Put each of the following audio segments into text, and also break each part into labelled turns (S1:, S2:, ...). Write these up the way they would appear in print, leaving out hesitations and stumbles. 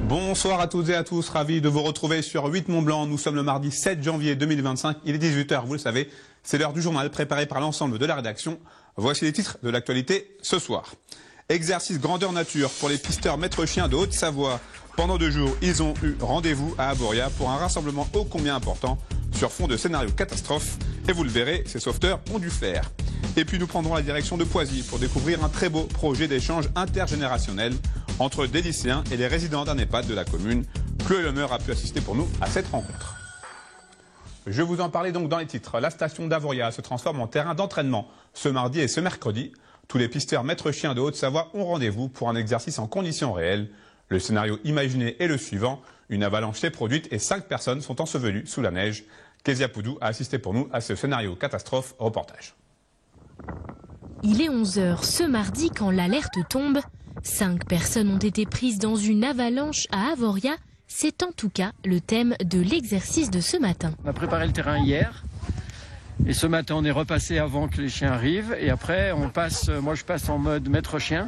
S1: Bonsoir à toutes et à tous, ravi de vous retrouver sur 8 Mont Blanc. Nous sommes le mardi 7 janvier 2025, il est 18 h, vous le savez, c'est l'heure du journal préparé par l'ensemble de la rédaction. Voici les titres de l'actualité ce soir. Exercice grandeur nature pour les pisteurs maîtres chiens de Haute-Savoie. Pendant 2 jours, ils ont eu rendez-vous à Avoria pour un rassemblement ô combien important sur fond de scénario catastrophe. Et vous le verrez, ces sauveteurs ont dû faire. Et puis nous prendrons la direction de Poisy pour découvrir un très beau projet d'échange intergénérationnel entre des lycéens et les résidents d'un EHPAD de la commune. Chloé Lemeur a pu assister pour nous à cette rencontre. Je vous en parlais donc dans les titres. La station d'Avoria se transforme en terrain d'entraînement ce mardi et ce mercredi. Tous les pisteurs maîtres chiens de Haute-Savoie ont rendez-vous pour un exercice en conditions réelles. Le scénario imaginé est le suivant. Une avalanche s'est produite et 5 personnes sont ensevelies sous la neige. Kezia Poudou a assisté pour nous à ce scénario catastrophe. Reportage.
S2: Il est 11 h ce mardi quand l'alerte tombe. 5 personnes ont été prises dans une avalanche à Avoria. C'est en tout cas le thème de l'exercice de ce matin.
S3: On a préparé le terrain hier. Et ce matin, on est repassé avant que les chiens arrivent. Et après, moi je passe en mode maître chien.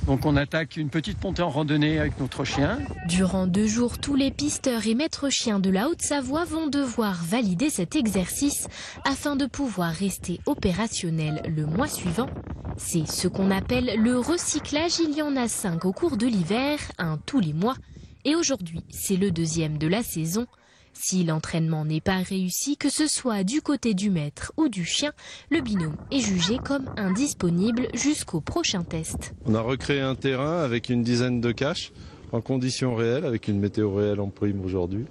S3: Donc on attaque une petite montée en randonnée avec notre chien.
S2: Durant 2 jours, tous les pisteurs et maîtres chiens de la Haute-Savoie vont devoir valider cet exercice afin de pouvoir rester opérationnels le mois suivant. C'est ce qu'on appelle le recyclage. Il y en a 5 au cours de l'hiver, un tous les mois. Et aujourd'hui, c'est le 2e de la saison. Si l'entraînement n'est pas réussi, que ce soit du côté du maître ou du chien, le binôme est jugé comme indisponible jusqu'au prochain test.
S4: On a recréé un terrain avec une dizaine de caches en conditions réelles, avec une météo réelle en prime aujourd'hui.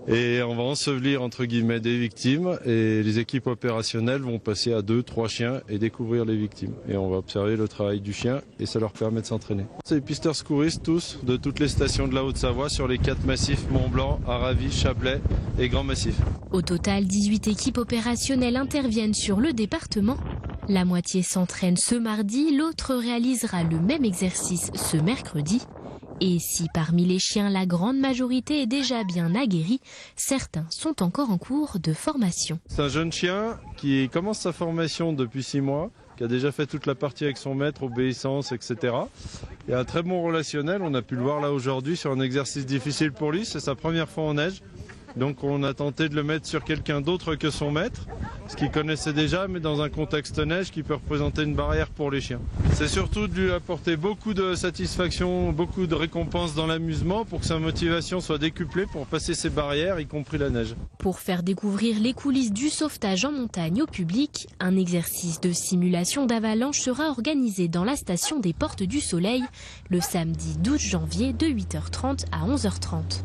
S4: Et on va ensevelir entre guillemets des victimes et les équipes opérationnelles vont passer à 2-3 chiens et découvrir les victimes. Et on va observer le travail du chien et ça leur permet de s'entraîner. C'est les pisteurs secouristes tous de toutes les stations de la Haute-Savoie sur les 4 massifs Mont-Blanc, Aravis, Chablais et Grand Massif.
S2: Au total, 18 équipes opérationnelles interviennent sur le département. La moitié s'entraîne ce mardi, l'autre réalisera le même exercice ce mercredi. Et si parmi les chiens, la grande majorité est déjà bien aguerrie, certains sont encore en cours de formation.
S4: C'est un jeune chien qui commence sa formation depuis 6 mois, qui a déjà fait toute la partie avec son maître, obéissance, etc. Il y a un très bon relationnel, on a pu le voir là aujourd'hui sur un exercice difficile pour lui, c'est sa première fois en neige. Donc on a tenté de le mettre sur quelqu'un d'autre que son maître, ce qu'il connaissait déjà, mais dans un contexte neige qui peut représenter une barrière pour les chiens. C'est surtout de lui apporter beaucoup de satisfaction, beaucoup de récompenses dans l'amusement pour que sa motivation soit décuplée pour passer ces barrières, y compris la neige.
S2: Pour faire découvrir les coulisses du sauvetage en montagne au public, un exercice de simulation d'avalanche sera organisé dans la station des Portes du Soleil le samedi 12 janvier de 8 h 30 à 11 h 30.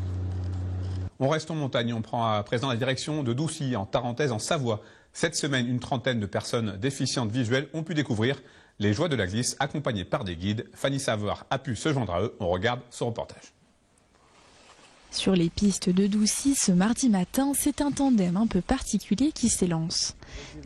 S1: On reste en montagne, on prend à présent la direction de Doucy, en Tarentaise, en Savoie. Cette semaine, une trentaine de personnes déficientes visuelles ont pu découvrir les joies de la glisse, accompagnées par des guides. Fanny Savard a pu se joindre à eux. On regarde ce reportage.
S5: Sur les pistes de Doucy, ce mardi matin, c'est un tandem un peu particulier qui s'élance.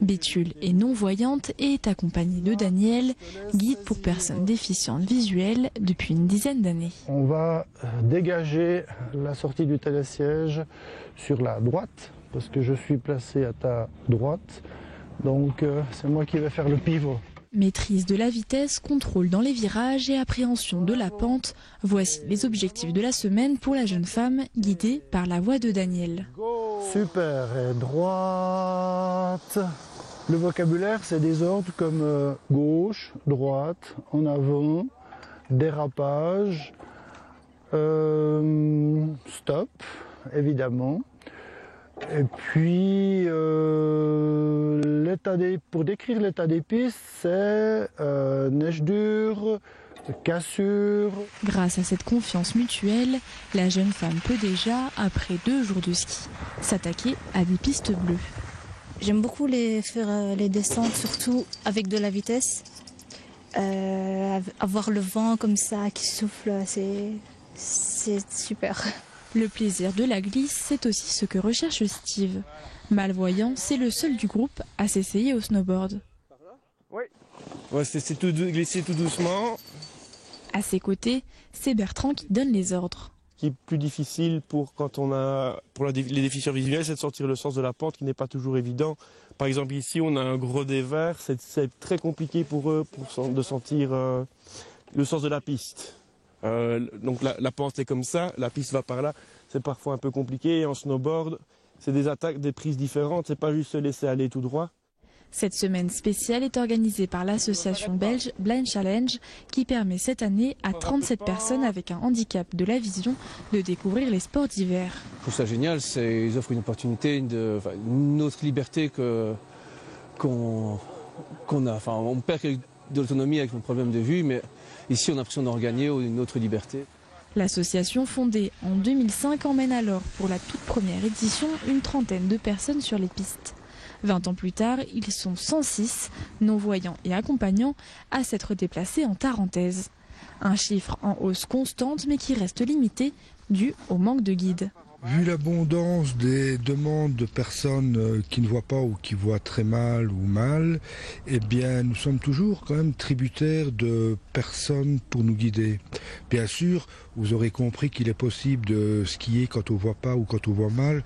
S5: Béthule est non-voyante et est accompagnée de Daniel, guide pour personnes déficientes visuelles depuis une dizaine d'années.
S6: On va dégager la sortie du télésiège sur la droite, parce que je suis placé à ta droite, donc c'est moi qui vais faire le pivot.
S5: Maîtrise de la vitesse, contrôle dans les virages et appréhension de la pente. Voici les objectifs de la semaine pour la jeune femme, guidée par la voix de Daniel.
S6: Super, et droite. Le vocabulaire, c'est des ordres comme gauche, droite, en avant, dérapage, stop, évidemment. Et puis, pour décrire l'état des pistes, c'est neige dure, cassure.
S5: Grâce à cette confiance mutuelle, la jeune femme peut déjà, après 2 jours de ski, s'attaquer à des pistes bleues.
S7: J'aime beaucoup faire les descentes, surtout avec de la vitesse. Avoir le vent comme ça qui souffle, c'est super.
S5: Le plaisir de la glisse, c'est aussi ce que recherche Steve. Malvoyant, c'est le seul du groupe à s'essayer au snowboard.
S8: Oui, ouais, c'est tout glisser tout doucement.
S5: À ses côtés, c'est Bertrand qui donne les ordres.
S8: Ce qui est plus difficile pour les déficients visuels, c'est de sortir le sens de la pente qui n'est pas toujours évident. Par exemple ici, on a un gros dévers, c'est très compliqué pour eux de sentir le sens de la piste. Donc la pente est comme ça, la piste va par là, c'est parfois un peu compliqué. Et en snowboard, c'est des attaques, des prises différentes, c'est pas juste se laisser aller tout droit.
S5: Cette semaine spéciale est organisée par l'association belge Blind Challenge qui permet cette année à 37 personnes avec un handicap de la vision de découvrir les sports d'hiver.
S9: Je trouve ça génial, ils offrent une opportunité, une autre liberté qu'on a. Enfin, on perd de l'autonomie avec nos problèmes de vue, mais ici on a l'impression d'en regagner une autre liberté.
S5: L'association fondée en 2005 emmène alors pour la toute première édition une trentaine de personnes sur les pistes. 20 ans plus tard, ils sont 106, non-voyants et accompagnants, à s'être déplacés en Tarentaise. Un chiffre en hausse constante mais qui reste limité dû au manque de guides.
S10: Vu l'abondance des demandes de personnes qui ne voient pas ou qui voient très mal ou mal, eh bien nous sommes toujours quand même tributaires de personnes pour nous guider. Bien sûr, vous aurez compris qu'il est possible de skier quand on voit pas ou quand on voit mal,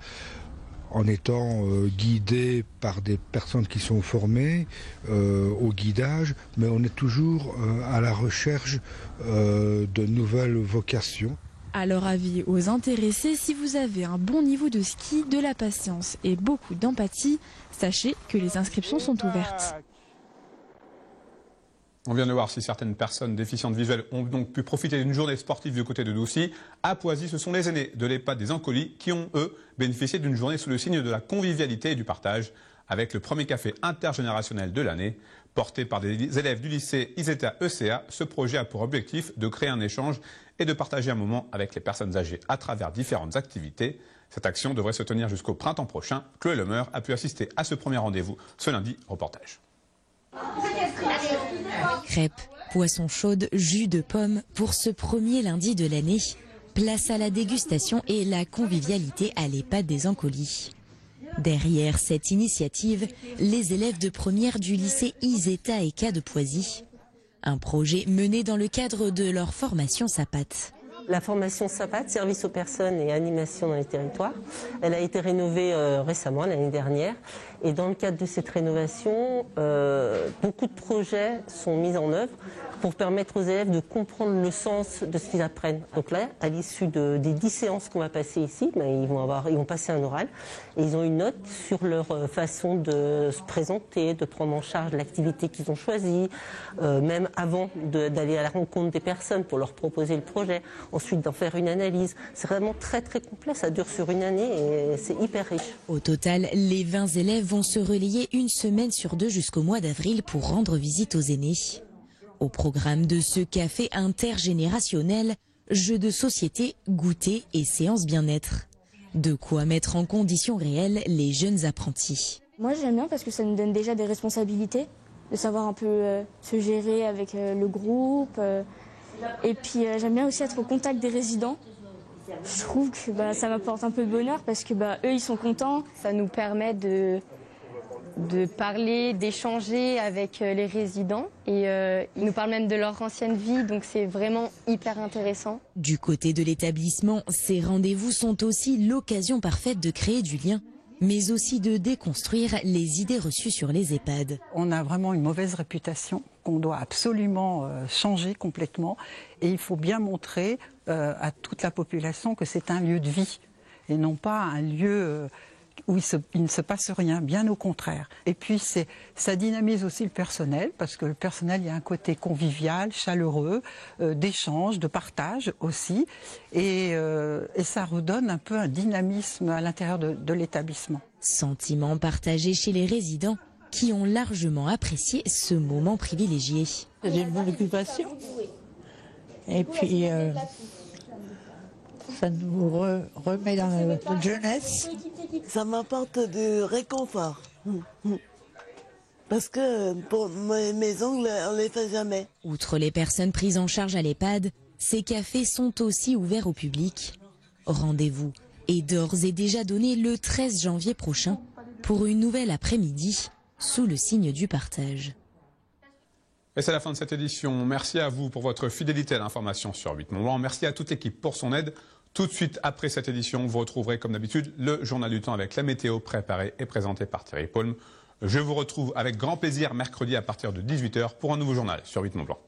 S10: en étant guidé par des personnes qui sont formées au guidage, mais on est toujours à la recherche de nouvelles vocations.
S5: Alors avis aux intéressés, si vous avez un bon niveau de ski, de la patience et beaucoup d'empathie, sachez que les inscriptions sont ouvertes.
S1: On vient de voir si certaines personnes déficientes visuelles ont donc pu profiter d'une journée sportive du côté de Doucy. À Poisy, ce sont les aînés de l'EHPAD des Ancolis qui ont, eux, bénéficié d'une journée sous le signe de la convivialité et du partage, avec le premier café intergénérationnel de l'année. Porté par des élèves du lycée ISETA-ECA, ce projet a pour objectif de créer un échange et de partager un moment avec les personnes âgées à travers différentes activités. Cette action devrait se tenir jusqu'au printemps prochain. Chloé Lemeur a pu assister à ce premier rendez-vous ce lundi. Reportage.
S11: Crêpes, poissons chaudes, jus de pomme pour ce premier lundi de l'année. Place à la dégustation et la convivialité à l'EHPAD des Ancolis. Derrière cette initiative, les élèves de première du lycée ISETA-ECA de Poisy. Un projet mené dans le cadre de leur formation SAPAT.
S12: La formation SAPAT, service aux personnes et animation dans les territoires, elle a été rénovée récemment, l'année dernière. Et dans le cadre de cette rénovation, beaucoup de projets sont mis en œuvre pour permettre aux élèves de comprendre le sens de ce qu'ils apprennent. Donc là, à l'issue des 10 séances qu'on va passer ici, ils vont passer un oral et ils ont une note sur leur façon de se présenter, de prendre en charge l'activité qu'ils ont choisie, même avant d'aller à la rencontre des personnes pour leur proposer le projet, ensuite d'en faire une analyse. C'est vraiment très très complet, ça dure sur une année et c'est hyper riche.
S11: Au total, les 20 élèves vont se relayer une semaine sur 2 jusqu'au mois d'avril pour rendre visite aux aînés. Au programme de ce café intergénérationnel, jeux de société, goûter et séances bien-être. De quoi mettre en condition réelle les jeunes apprentis.
S13: Moi j'aime bien parce que ça nous donne déjà des responsabilités, de savoir un peu se gérer avec le groupe. Et puis j'aime bien aussi être au contact des résidents. Je trouve que ça m'apporte un peu de bonheur parce que eux ils sont contents.
S14: Ça nous permet de parler, d'échanger avec les résidents et ils nous parlent même de leur ancienne vie, donc c'est vraiment hyper intéressant.
S11: Du côté de l'établissement, ces rendez-vous sont aussi l'occasion parfaite de créer du lien, mais aussi de déconstruire les idées reçues sur les EHPAD.
S15: On a vraiment une mauvaise réputation qu'on doit absolument changer complètement et il faut bien montrer à toute la population que c'est un lieu de vie et non pas un lieu où il ne se passe rien, bien au contraire. Et puis ça dynamise aussi le personnel, parce que le personnel, il y a un côté convivial, chaleureux, d'échange, de partage aussi, et ça redonne un peu un dynamisme à l'intérieur de l'établissement.
S11: Sentiment partagé chez les résidents qui ont largement apprécié ce moment privilégié.
S16: J'ai une bonne occupation, et puis ça nous remet dans notre jeunesse.
S17: Ça m'apporte du réconfort. Parce que pour mes ongles, on ne les fait jamais.
S11: Outre les personnes prises en charge à l'EHPAD, ces cafés sont aussi ouverts au public. Rendez-vous est d'ores et déjà donné le 13 janvier prochain pour une nouvelle après-midi sous le signe du partage.
S1: Et c'est la fin de cette édition. Merci à vous pour votre fidélité à l'information sur 8 Mont-Blanc. Merci à toute l'équipe pour son aide. Tout de suite après cette édition, vous retrouverez comme d'habitude le journal du temps avec la météo préparée et présentée par Thierry Paulme. Je vous retrouve avec grand plaisir mercredi à partir de 18 h pour un nouveau journal sur 8 Mont-Blanc.